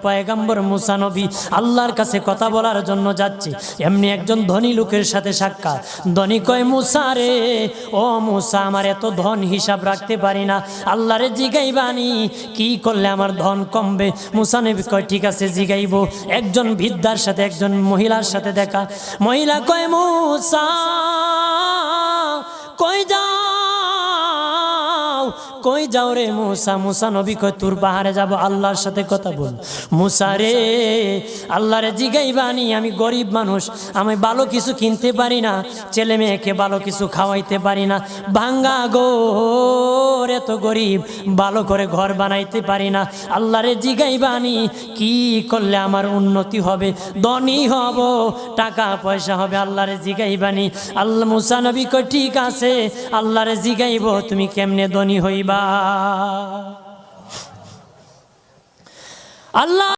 পয়গম্বর মুসা নবী আল্লাহর কাছে কথা বলার জন্য যাচ্ছে, এমনি একজন ধনী লোকের সাথে সাক্ষাৎ। ধনী কয়, মুসা রে, ও মুসা, আমার এত ধন হিসাব রাখতে পারি না, আল্লাহরে জিগাইবানি কি করলে আমার ধন কমবে? মুসা নবী কয়, ঠিক আছে জিগাইব। একজন বৃদ্ধার সাথে, একজন মহিলার সাথে দেখা। মহিলা কয়, মুসা কই যাও, কই যাও রে মুসা? মুসা নবী কয়, তোর পাহাড়ে যাব, আল্লাহর সাথে কথা বল। মুসা রে, আল্লাহরে জিগাইবানি, আমি গরিব মানুষ, আমি ভালো কিছু কিনতে পারি না, ছেলে মেয়েকে ভালো কিছু খাওয়াইতে পারি না, ভাঙ্গা ঘর, এত গরিব, ভালো করে ঘর বানাইতে পারি না, আল্লাহরে জিগাইবানি কি করলে আমার উন্নতি হবে, ধনী হব, টাকা পয়সা হবে, আল্লাহরে জিগাইবানি। আল্লাহ মুসা নবী কয়, ঠিক আছে, আল্লাহরে জিগাইব, তুমি কেমনে ধনী হইবা? আল্লাহ